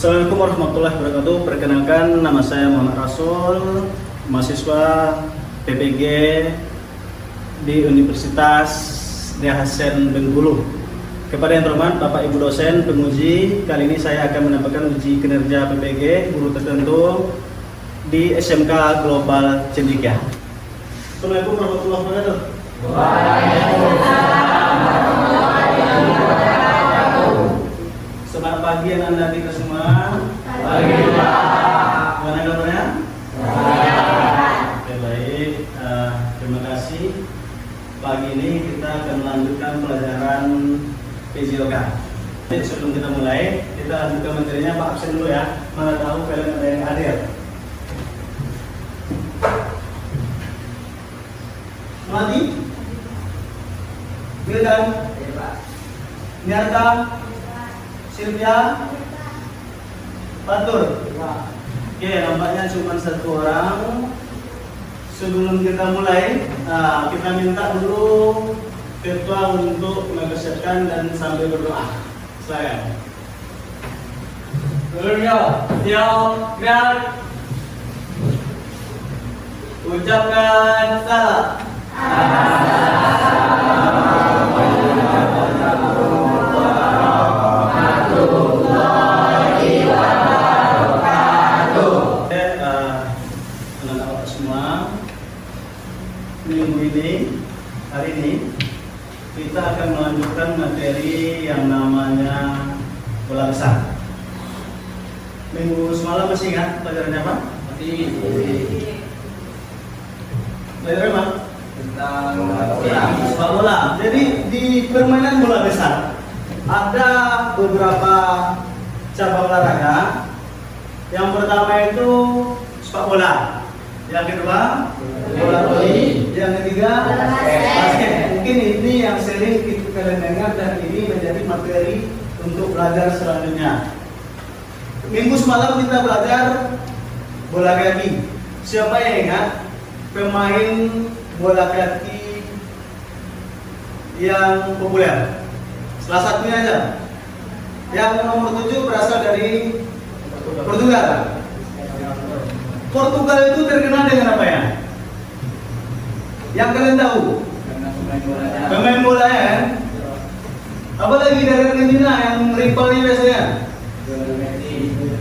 Assalamualaikum warahmatullahi wabarakatuh. Perkenalkan, nama saya Muhammad Rasul, mahasiswa PPG di Universitas Dyah Hasan Bengkulu. Kepada yang terhormat Bapak Ibu dosen, penguji, kali ini saya akan menampilkan uji kinerja PPG guru tertentu di SMK Global Cendekia. Assalamualaikum warahmatullahi wabarakatuh. Selamat pagi anak-anak kita semua. Pagi Pak. Gimana kabarnya? Oke, baik. Terima kasih. Pagi ini kita akan melanjutkan pelajaran PJOK. Jadi sebelum kita mulai, kita lanjutkan materinya. Pak absen dulu ya. Mana tahu kalian ada yang hadir. Mati? Wildan? Nyata? Sylvia? Batur? Oke, nampaknya cuma satu orang. Sebelum kita mulai, kita minta dulu ketua untuk mempersiapkan dan sambil berdoa. Silakan. Ucapkan salam. Minggu ini, hari ini kita akan melanjutkan materi yang namanya bola besar. Minggu semalam masih ingat pelajarannya apa? Pelajaran apa? Sepak bola. Jadi di permainan bola besar ada beberapa cabang olahraga. Yang pertama itu sepak bola. Yang kedua bola voli. Yang ketiga basket. Mungkin ini yang sering kita kalian dengar dan ini menjadi materi untuk belajar selanjutnya. Minggu semalam kita belajar bola kaki. Siapa yang ingat pemain bola kaki yang populer? Salah satunya aja. Yang nomor 7 berasal dari Portugal. Portugal itu terkenal dengan apa ya? Yang kalian tahu? Pemain bola ya. Apalagi dari Argentina yang rivalnya biasanya?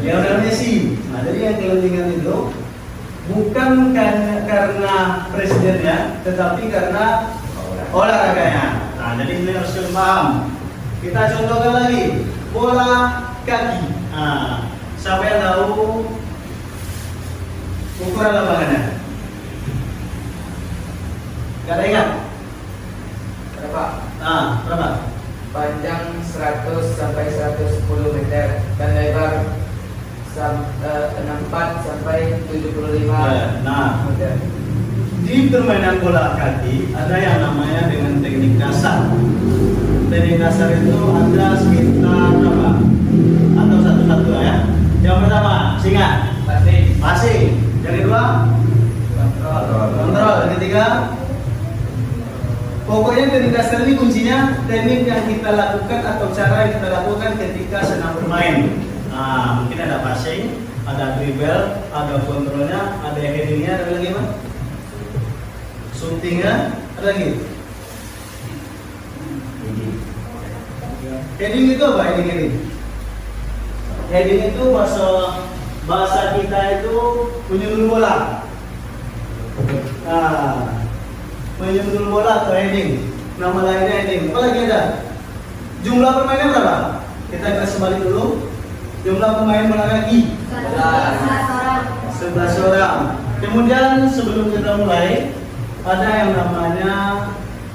Lionel Messi. Nah, jadi yang kalian ingat itu bukan karena presidennya, tetapi karena olahraganya. Nah, jadi ini harus paham. Kita contohkan lagi bola kaki. Nah, siapa yang tahu ukuran lapangannya? Gak ada ingat? Berapa? Berapa? Panjang 100 sampai 110 meter dan lebar 64 sampai 75 meter. Di permainan bola kaki ada yang namanya dengan teknik dasar. Teknik dasar itu ada sekitar berapa? Atau satu-satu ya. Yang pertama, singa. Passing. Yang kedua, kontrol. Yang ketiga, pokoknya teknik dasar ini kuncinya teknik yang kita lakukan atau cara yang kita lakukan ketika sedang bermain. Nah, mungkin ada passing, ada dribble, ada kontrolnya, ada headingnya, ada lagi apa? Shootingnya, ada lagi. Heading itu apa? Heading. Heading itu bahasa kita itu menyundul bola. Menyundul bola atau heading. Nama lainnya heading. Apa lagi ada? Jumlah pemainnya berapa? Kita kasih balik dulu. Jumlah pemain bola kaki 11 orang. Kemudian sebelum kita mulai ada yang namanya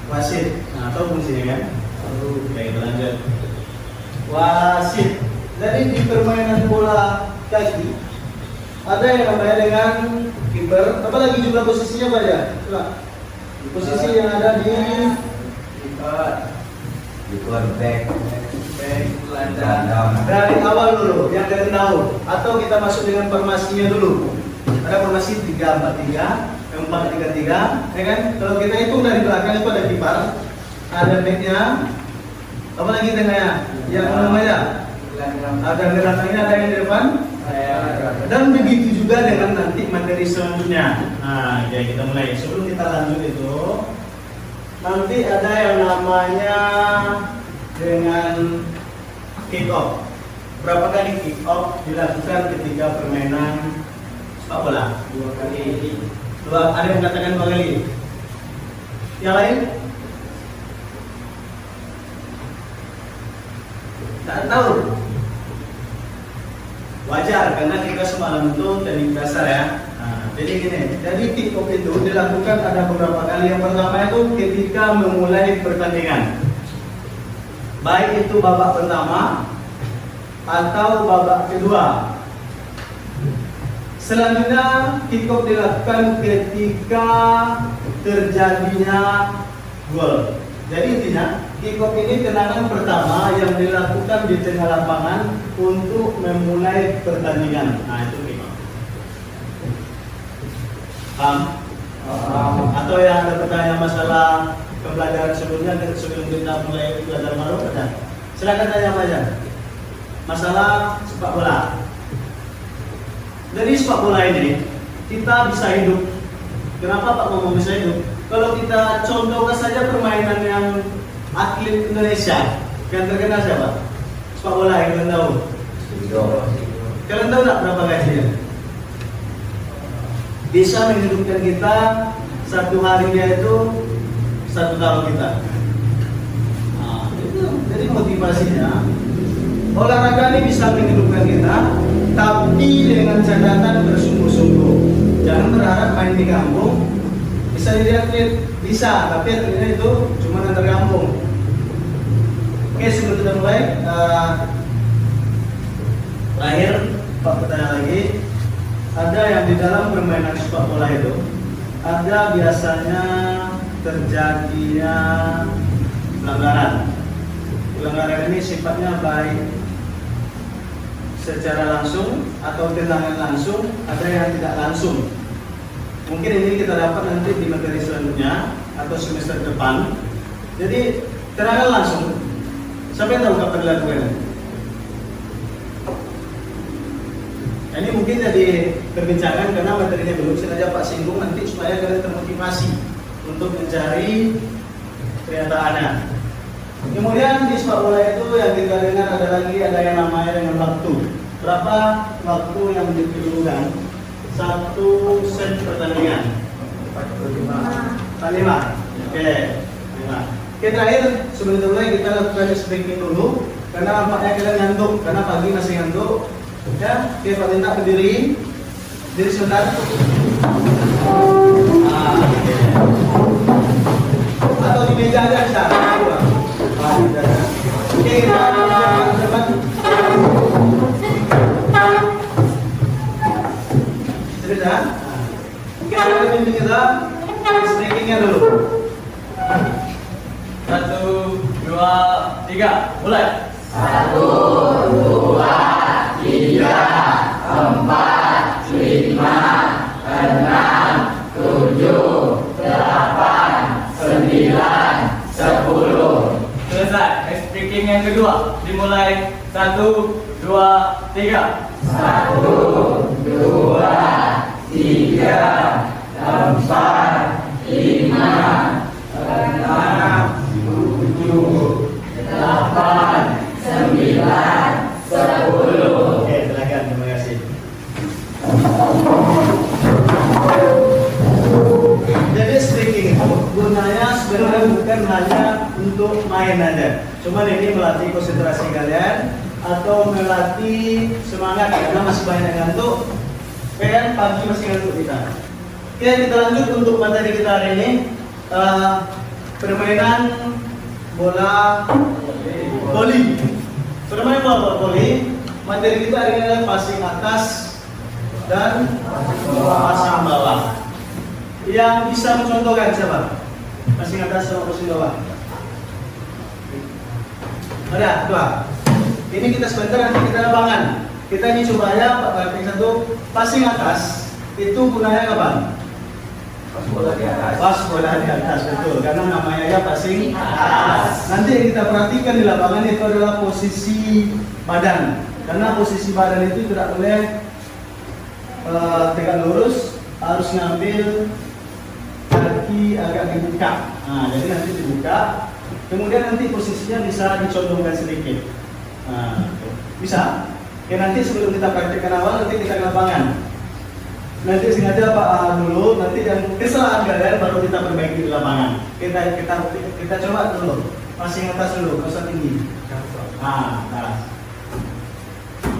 wasit. Nah, tahu fungsinya kan? Oke, kita lanjut. Wasit. Jadi di permainan bola kaki ada yang namanya dengan kiper. Apalagi jumlah posisinya apa ya? Coba. Posisi yang ada di kiper, back, dari awal dulu yang kalian tahu, atau kita masuk dengan formasinya dulu. Ada formasi 3-4-3, 4-3-3, ya kan? Kalau kita hitung dari belakang itu ada kiper, ada backnya, apalagi tengahnya, yang namanya Ada gerakannya, ada yang di depan. Dan begitu juga dengan nanti materi selanjutnya. Nah, ya kita mulai. Sebelum kita lanjut itu, nanti ada yang namanya dengan kick off. Berapa kali kick off dilakukan ketika permainan sepak bola? 2 kali. Ada yang mengatakan 2 kali. Yang lain? Tak tahu. Wajar karena kita semalam itu teknik dasar ya. Nah, jadi gini, jadi kick off itu dilakukan ada beberapa kali. Yang pertama itu ketika memulai pertandingan, baik itu babak pertama atau babak kedua. Selanjutnya kick off dilakukan ketika terjadinya gol. Jadi intinya kick off ini tendangan pertama yang dilakukan di tengah lapangan untuk memulai pertandingan. Nah itu kick off. Paham? Atau yang ada pertanyaan masalah pembelajaran sebelumnya sebelum kita mulai belajar baru ada? Silakan tanya apa aja. Masalah sepak bola. Dari sepak bola ini kita bisa hidup. Kenapa Pak ngomong bisa hidup? Kalau kita contohkan saja permainan yang atlet Indonesia yang terkenal siapa? Sepak bola yang kalian tahu. Kalian tahu tak berapa gajinya? Bisa menghidupkan kita satu harinya itu 1 tahun kita. Nah, itu jadi motivasinya. Olahraga ini bisa menghidupkan kita, tapi dengan catatan bersungguh-sungguh. Jangan berharap main di kampung bisa jadi atlet, bisa, tapi atletnya itu cuma antar kampung. Oke, sebelum kita mulai, terakhir Pak bertanya lagi, ada yang di dalam permainan sepak bola itu ada biasanya terjadinya pelanggaran. Pelanggaran ini sifatnya baik secara langsung atau tendangan langsung, ada yang tidak langsung. Mungkin ini kita dapat nanti di materi selanjutnya atau semester depan. Jadi tendangan langsung, siapa yang tahu kapan dilakukan? Ini mungkin jadi perbincangan karena materinya belum, sengaja Pak singgung nanti supaya kalian termotivasi untuk mencari kenyataannya. Kemudian di sepak bola itu yang kita dengar ada yang namanya dengan waktu. Berapa waktu yang diperlukan satu set pertandingan? 5. Oke, 5. Oke, terakhir sebelum mulai kita lakukan stretching dulu karena nampaknya kalian ngantuk karena pagi masih ngantuk. Ya, oke, Pak minta berdiri. Diri sebentar. Atau di meja aja bisa. Oke, kita depan. Sudah? Kita akan kita stretchingnya dulu. 1, 2, 3, mulai. 1, 2, 3, 4, 5, 6, 7, 8, 9, 10. Selesai. Next breaking yang kedua. Dimulai. 1, 2, 3. 1, 2, 3, 4, 5, 6, 7, 8, 9, 10. Oke, silakan, terima kasih. Jadi stretching itu gunanya sebenarnya bukan hanya untuk main aja. Cuman ini melatih konsentrasi kalian atau melatih semangat karena masih banyak ngantuk. Kan pagi masih ngantuk kita. Oke, kita lanjut untuk materi kita hari ini. Permainan bola voli. Permainan bola voli. Materi kita hari ini adalah passing atas dan passing bawah. Yang bisa mencontohkan siapa? Passing atas sama passing bawah. Ada dua. Ini kita sebentar nanti kita lapangan. Kita ini coba ya Pak Bapak satu passing atas itu gunanya kapan? Pas bola di atas. Pas bola di atas, betul. Karena namanya ya passing atas. Nanti yang kita perhatikan di lapangan itu adalah posisi badan. Karena posisi badan itu tidak boleh tegak lurus, harus ngambil kaki agak dibuka. Nah, jadi nanti dibuka. Kemudian nanti posisinya bisa dicondongkan sedikit. Nah, bisa. Ya nanti sebelum kita praktekkan awal, nanti kita ke lapangan. Nanti sengaja Pak dulu, nanti yang kesalahan kalian baru kita perbaiki di lapangan. Kita coba dulu, passing atas dulu, nggak usah tinggi. Nah.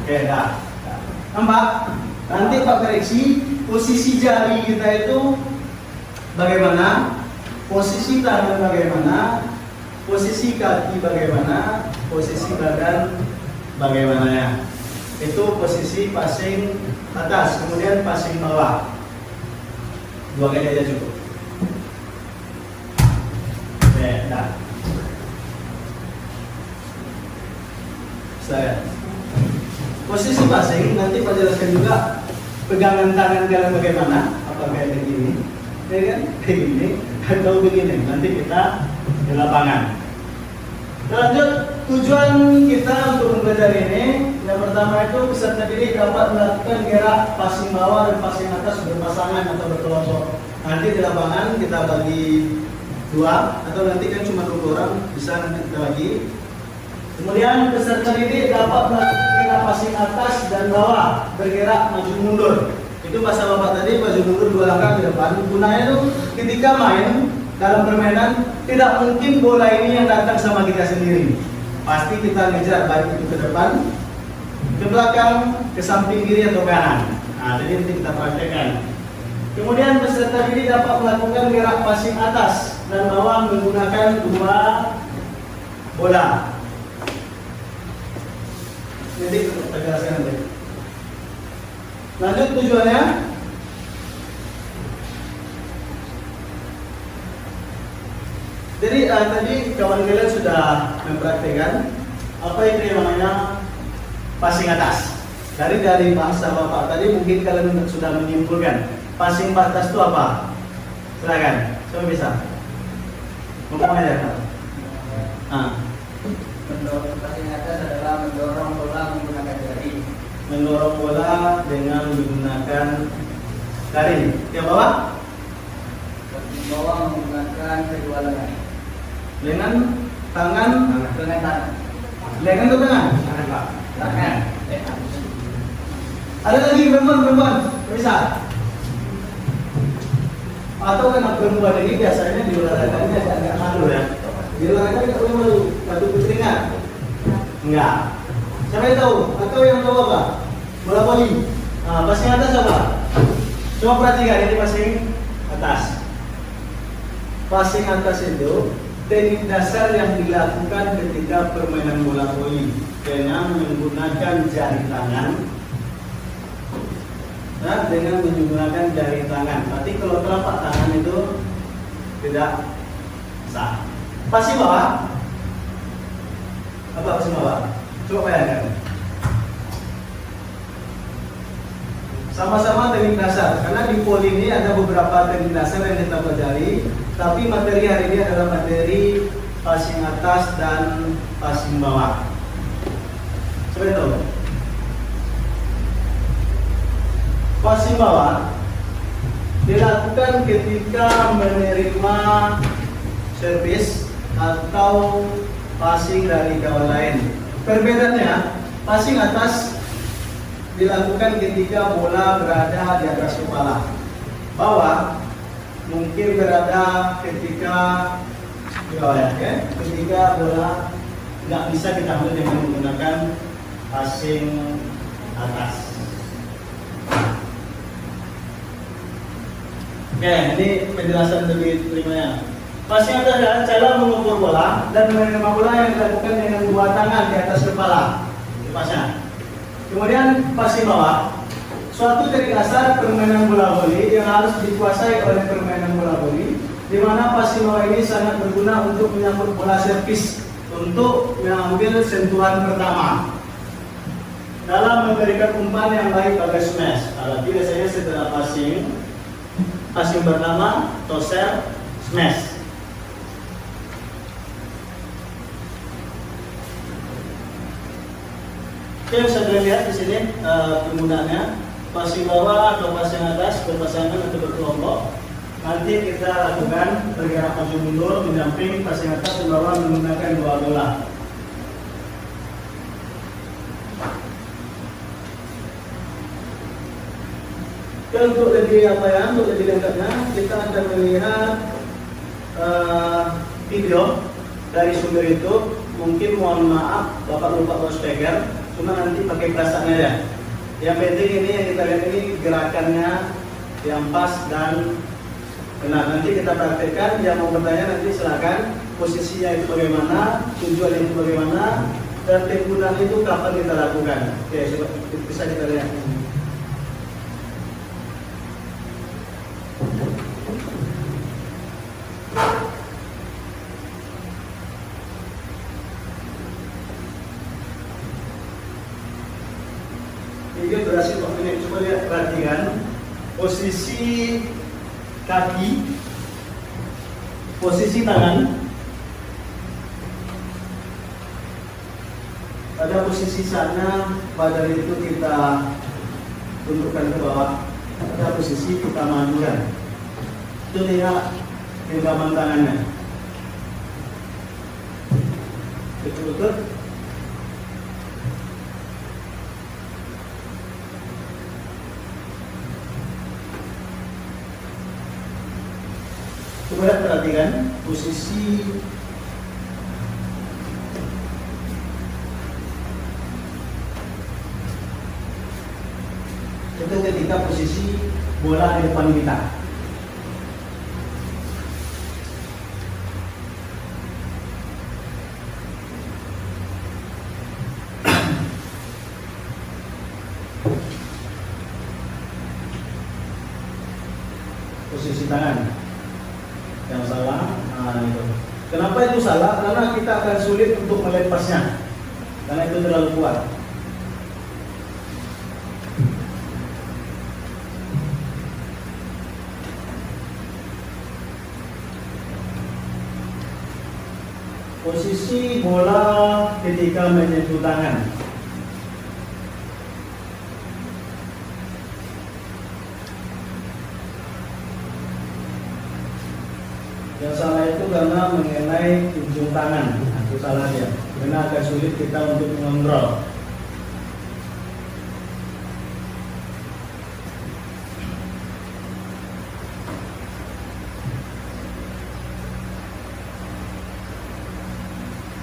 Oke, dah. Nampak? Nanti Pak koreksi posisi jari kita itu bagaimana, posisi tangan bagaimana, posisi kaki bagaimana, posisi badan bagaimana ya. Itu posisi passing atas, kemudian passing bawah. 2 kali aja cukup. Oke, dah. Saya. Posisi passing nanti Pak jelaskan juga pegangan tangan kalian bagaimana, apakah kayak begini, ya kan, kayak gini, atau begini. Nanti kita di lapangan. Lanjut, tujuan kita untuk belajar ini, yang pertama itu peserta didik dapat melakukan gerak passing bawah dan passing atas berpasangan atau berkelompok. Nanti di lapangan kita bagi 2 atau nanti kan cuma 2 orang, bisa nanti kita bagi. Kemudian peserta didik dapat melakukan gerak passing atas dan bawah, bergerak maju mundur. Itu bahasa Bapak tadi, maju mundur 2 langkah ke depan. Gunanya itu ketika main dalam permainan, tidak mungkin bola ini yang datang sama kita sendiri. Pasti kita ngejar baik itu ke depan, ke belakang, ke samping kiri atau kanan. Nah, jadi nanti kita praktekkan. Kemudian peserta didik dapat melakukan gerak passing atas dan bawah menggunakan 2 bola. Jadi kita jelaskan nanti. Lanjut tujuannya. Jadi tadi kawan kalian sudah mempraktikkan apa itu yang namanya passing atas. Dari bahasa Bapak tadi mungkin kalian sudah menyimpulkan passing atas itu apa? Silakan, coba bisa. Ngomong aja Kak. Passing atas adalah mendorong bola menggunakan jari. Mendorong bola dengan menggunakan jari. Yang bawah? Passing bawah menggunakan kedua lengan. Dengan tangan. Dengan tangan. Lengan atau tangan? Tangan. Ada lagi perempuan bisa? Atau kan perempuan ini biasanya di olahraganya agak malu ya. Di olahraga tidak boleh malu, batu keringat. Enggak. Siapa yang tahu? Atau yang tahu apa? Bola voli. Passing atas apa? Coba perhatikan ini passing atas. Passing atas itu teknik dasar yang dilakukan ketika permainan bola voli dengan menggunakan jari tangan. Nah, dengan menggunakan jari tangan. Berarti kalau telapak tangan itu tidak sah. Passing bawah. Apa passing bawah? Coba bayangkan. Sama-sama teknik dasar. Karena di voli ini ada beberapa teknik dasar yang kita pelajari. Tapi materi hari ini adalah materi passing atas dan passing bawah. Coba itu. Passing bawah dilakukan ketika menerima servis atau passing dari kawan lain. Perbedaannya, passing atas dilakukan ketika bola berada di atas kepala. Bawah mungkin berada ketika di bawah ya, ketika bola nggak bisa kita ambil dengan menggunakan passing atas. Oke, ini penjelasan lebih ringnya. Passing atas adalah cara mengukur bola dan menerima bola yang dilakukan dengan 2 tangan di atas kepala. Pasnya. Kemudian passing bawah, suatu teknik dasar permainan bola voli yang harus dikuasai oleh permainan bola voli, di mana passing bawah ini sangat berguna untuk menyambut bola servis untuk mengambil sentuhan pertama dalam memberikan umpan yang baik pada smash. Biasanya setelah passing pas yang pertama toser smash. Oke, bisa kalian lihat di sini penggunaannya. Pas yang bawah atau pas yang atas berpasangan atau berkelompok. Nanti kita lakukan bergerak maju mundur mendamping pas yang atas dan bawah menggunakan dua bola. Dan untuk lebih untuk lebih lengkapnya kita akan melihat video dari sumber YouTube. Mungkin mohon maaf Bapak lupa speaker, cuma nanti pakai perasaannya ya. Yang penting ini yang kita lihat ini gerakannya yang pas dan benar. Nanti kita praktekkan. Yang mau bertanya nanti silakan. Posisinya itu bagaimana, tujuan itu bagaimana, dan penggunaan itu kapan kita lakukan. Oke, bisa kita lihat. Video berhasil waktu ini, coba lihat, perhatikan posisi kaki, posisi tangan, pada posisi sana badan itu kita tundukkan ke bawah, pada posisi kita majukan. Itu lihat genggaman tangannya, betul-betul. Coba perhatikan posisi itu ketika posisi bola di depan kita. Posisi tangan yang salah, itu. Kenapa itu salah? Karena kita akan sulit untuk melepasnya, karena itu terlalu kuat. Posisi bola ketika menyentuh tangan. Yang salah itu karena mengenai ujung tangan, itu salah dia. Karena agak sulit kita untuk mengontrol.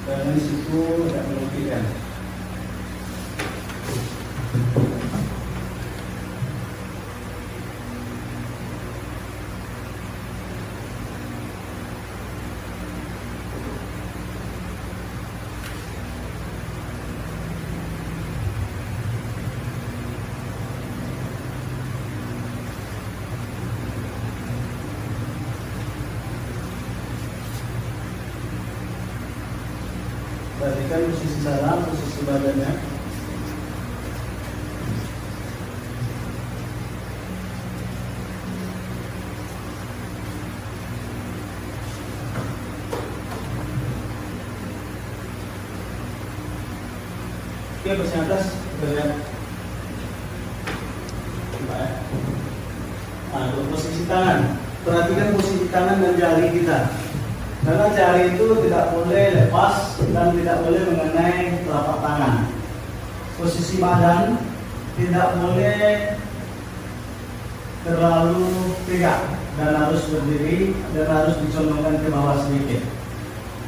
Dan di situ tidak merugikan. Perhatikan posisi salah, posisi badannya. Oke, posisi atas, kita lihat. Nah, untuk posisi tangan, perhatikan posisi tangan dan jari kita. Karena jari itu tidak boleh lepas dan tidak boleh mengenai telapak tangan. Posisi badan tidak boleh terlalu tegak dan harus berdiri dan harus dicondongkan ke bawah sedikit.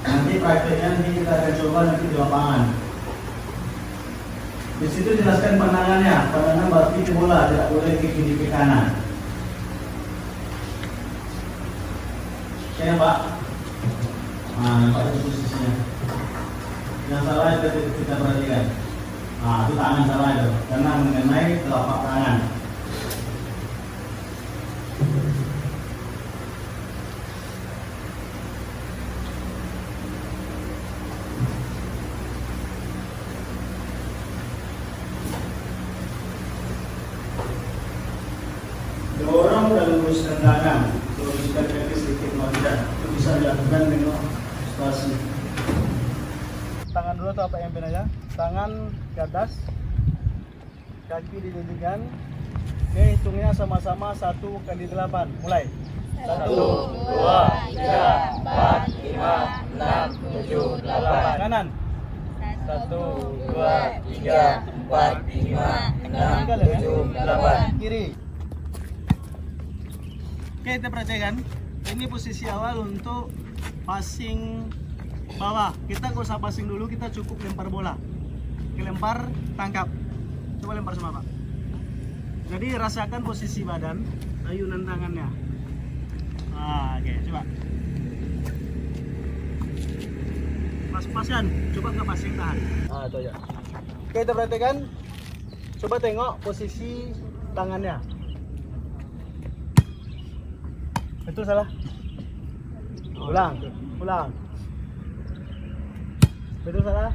Nanti prakteknya kita akan coba nanti di lapangan. Di situ jelaskan pandangannya. Pandangan berarti ke bola, tidak boleh ke kiri ke kanan. Oke, Pak. Nah, pada posisinya. Yang salah itu kita perhatikan. Nah, itu tangan salah itu, karena mengenai telapak tangan. Dorong dan terus rendahan, luruskan kaki sedikit tidak. Itu bisa dilakukan dengan spasi. Tangan dulu atau apa yang aja? Tangan ke atas, kaki didindingkan. Oke, hitungnya sama-sama 1 kali 8. Mulai. 1, 2, 3, 4, 5, 6, 7, 8. Kanan. 1, 2, 3, 4, 5, 6, 7, 8. Kiri. Oke, kita perhatikan. Ini posisi awal untuk passing bawah. Kita gak usah passing dulu, kita cukup lempar bola. Oke, lempar, tangkap. Coba lempar sama Pak. Jadi rasakan posisi badan, ayunan tangannya. Oke, coba. Pas-pasan, coba nggak passing, tahan. Itu aja. Oke, kita perhatikan. Coba tengok posisi tangannya. Betul salah? Ulang. Betul salah?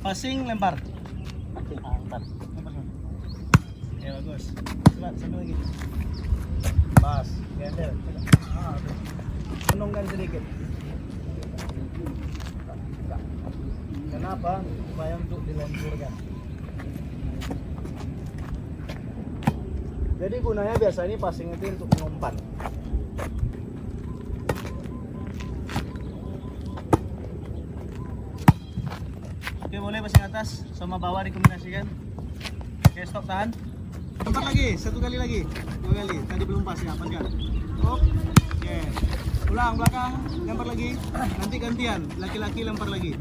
Passing, lempar. Lempar. Ya bagus. Coba satu lagi. Pas, gender. Menunggang sedikit. Kenapa? Supaya untuk dilenturkan. Jadi gunanya biasa ini passing itu untuk mengumpat. Oke, boleh passing atas sama bawah dikombinasikan. Oke, stop, tahan. Lempar lagi, 1 kali lagi, 2 kali. Tadi belum pas ya, kan? Oke. Ulang belakang, lempar lagi. Nanti gantian, laki-laki lempar lagi.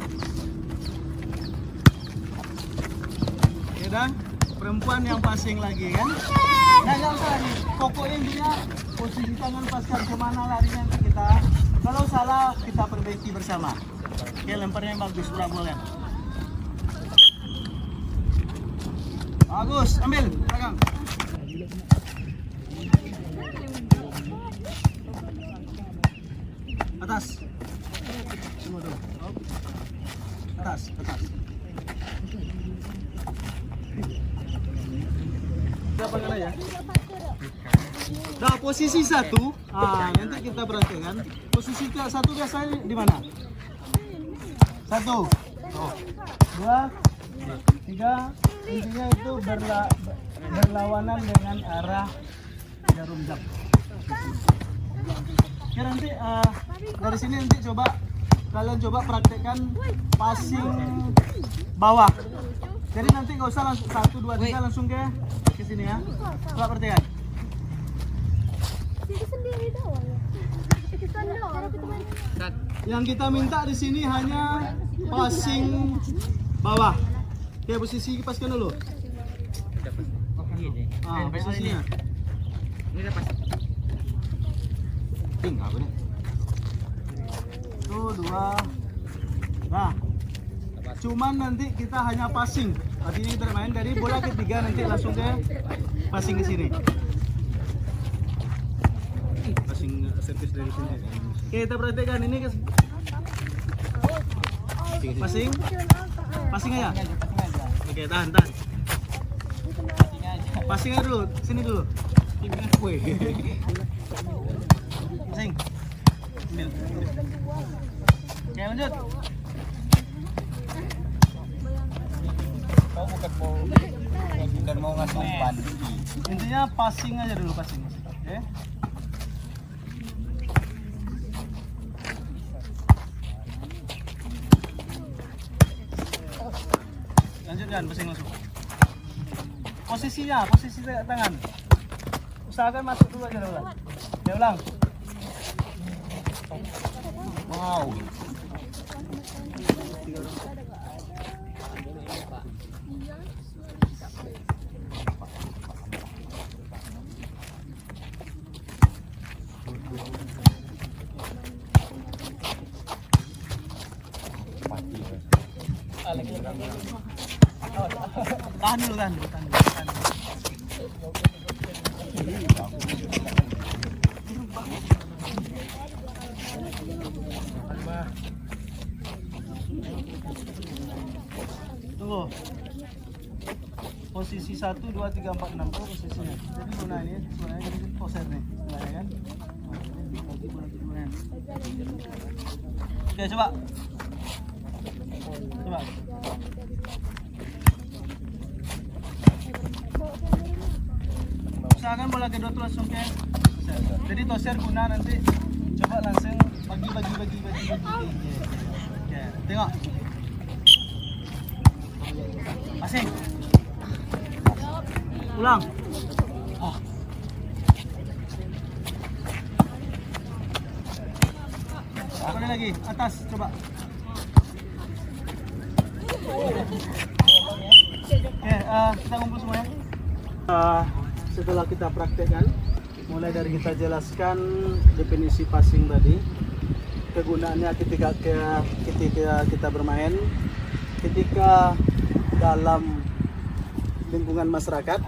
Ya dan perempuan yang passing lagi kan? Jangan usah nih. Pokoknya intinya posisi tangan paskan kemana larinya nanti kita. Kalau salah kita perbaiki bersama. Oke, lemparnya yang bagus, boleh. Bagus, ambil belakang. Atas. Semua dulu. Atas. Berapa kali ya? Nah, posisi 1. Nanti kita perhatikan. Posisi 1 biasanya di mana? 1, 2, 3. Intinya itu berlawanan dengan arah jarum jam. Oke, nanti dari sini nanti kalian coba praktekkan passing bawah. Jadi nanti nggak usah langsung 1, 2, 3 langsung ke sini ya. Coba praktekkan. Yang kita minta di sini hanya passing bawah. Oke, posisi kipaskan dulu. Posisinya. Ini udah pas. Tinggal nih. Tuh 2. Nah, cuman nanti kita hanya passing. Tadi ini kita main dari bola ketiga nanti langsung ke passing ke sini. Passing servis dari sini. Oke, kita perhatikan ini passing aja. Oke, tahan. Passing aja dulu, sini dulu. Wih. Passing. Oke, lanjut. Bukan mau ngasih umpan. Intinya passing aja dulu, passing. Oke. Lanjutkan passing langsung. Posisi tangan. Usahakan masuk dulu aja ulang. Ya ulang. Wow. Tahan dulu. Tunggu. posisi 1, 2, 3, 4, 6 tuh posisinya. Jadi bola ini sebenarnya jadi toser nih, sebenarnya kan. Nah, ini bagi bola keduanya. Oke, coba. Coba. Usahakan bola kedua tuh langsung ke. Jadi toser guna nanti coba langsung bagi. Oke, tengok. Asing. Ulang. Oh. Sekali lagi, atas coba. Oke, kita kumpul semua ya. Setelah kita praktekkan, mulai dari kita jelaskan definisi passing tadi, kegunaannya ketika kita bermain, ketika dalam lingkungan masyarakat,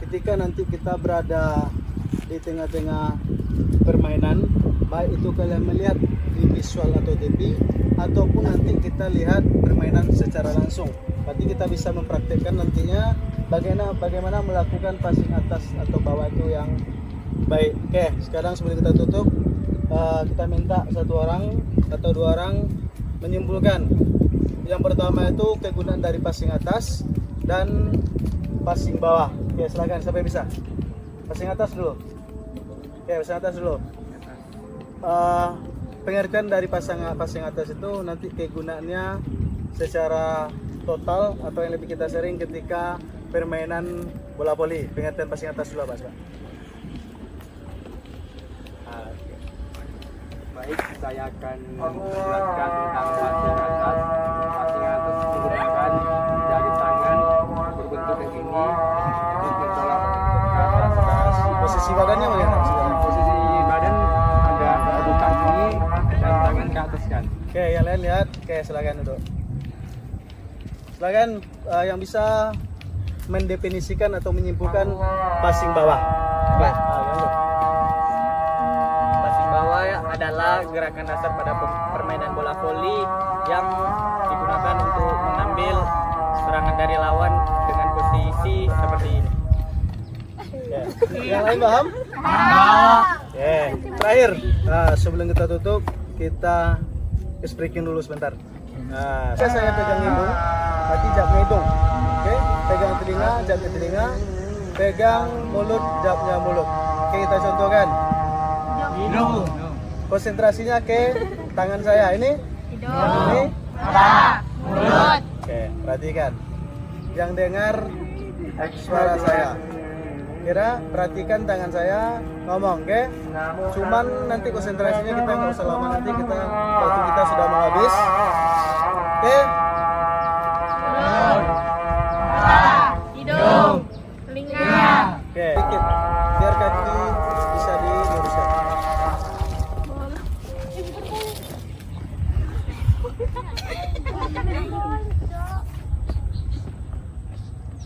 ketika nanti kita berada di tengah-tengah permainan, baik itu kalian melihat di visual atau TV, ataupun nanti kita lihat permainan secara langsung. Berarti kita bisa mempraktekkan nantinya bagaimana melakukan passing atas atau bawah itu yang baik. Oke, sekarang sebelum kita tutup, kita minta satu orang atau dua orang menyimpulkan. Yang pertama itu kegunaan dari passing atas dan passing bawah. Oke, silakan, siapa yang bisa? Passing atas dulu. Oke, passing atas dulu. Pengertian dari passing atas itu nanti kegunaannya secara total atau yang lebih kita sering ketika permainan bola voli. Pengertian passing atas dulu, Pak. Baik, saya akan menjelaskan tentang passing atas. Passing atas menggunakan jari tangan berbentuk begini untuk mencolok ke atas. Posisi badannya bagaimana? Posisi badan agak terbuka gini dan tangan ke atas kan. Oke, yang lain lihat. Oke, silakan duduk. Silakan yang bisa mendefinisikan atau menyimpulkan passing bawah. Baik. Passing bawah adalah gerakan dasar pada permainan bola voli yang digunakan untuk mengambil serangan dari lawan dengan posisi seperti ini. Yang lain paham? Oke, terakhir, sebelum kita tutup, kita speaking dulu sebentar. Nah, saya pegang hidung, berarti jawabnya hidung. Oke, pegang telinga, jawabnya telinga. Pegang mulut, jawabnya mulut. Oke, kita contohkan. Hidung. Konsentrasinya ke tangan saya. Ini? Ini? Mulut. Oke, perhatikan. Yang dengar suara saya. Kira perhatikan tangan saya ngomong, oke? Cuman nanti konsentrasinya kita nggak usah lama, nanti kita waktu kita sudah mau habis. Oke? Hidung. Telinga. Oke, dikit. Biar kaki bisa diluruskan.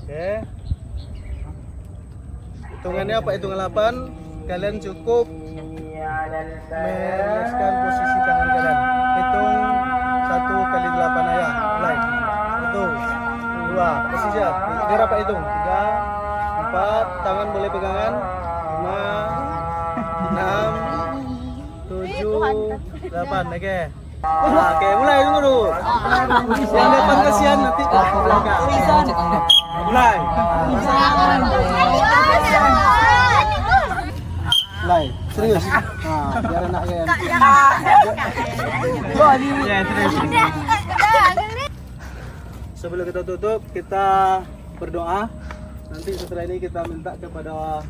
Oke. Hitungannya apa? Hitungan 8. Kalian cukup meluluskan posisi tangan kalian. Hitung 1 kali 8 ayah. Mulai. 1, 2, posisi ya. Biar apa hitung? 3, 4, tangan boleh pegangan. 5, 6, 7, 8. Oke. Oke, mulai dulu. Yang depan kasihan nanti ke belakang. Mulai. Mulai. Serius. Nah, biar enak kalian. Ya, serius. Sebelum kita tutup, kita berdoa. Nanti setelah ini kita minta kepada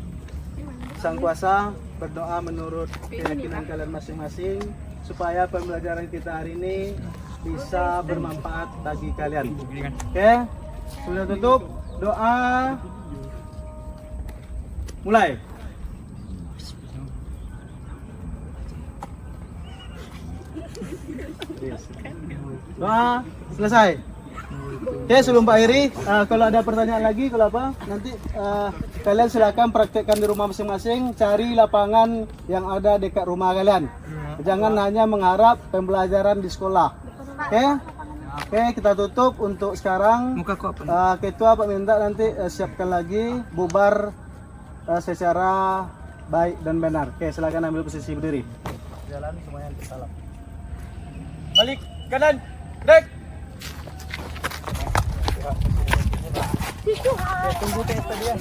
Sang Kuasa berdoa menurut keyakinan kalian masing-masing supaya pembelajaran kita hari ini bisa bermanfaat bagi kalian. Oke? Sebelum tutup, doa mulai. Doa selesai. Oke, sebelum Pak Heri, kalau ada pertanyaan lagi, kalau apa, nanti kalian silakan praktekkan di rumah masing-masing, cari lapangan yang ada dekat rumah kalian. Jangan hanya mengharap pembelajaran di sekolah. Oke? Oke, kita tutup untuk sekarang. Muka kok apa? Ketua Pak minta nanti siapkan lagi bubar secara baik dan benar. Oke, silakan ambil posisi berdiri. Jalan semuanya salam. Balik kanan, break. Tunggu tes tadi ya.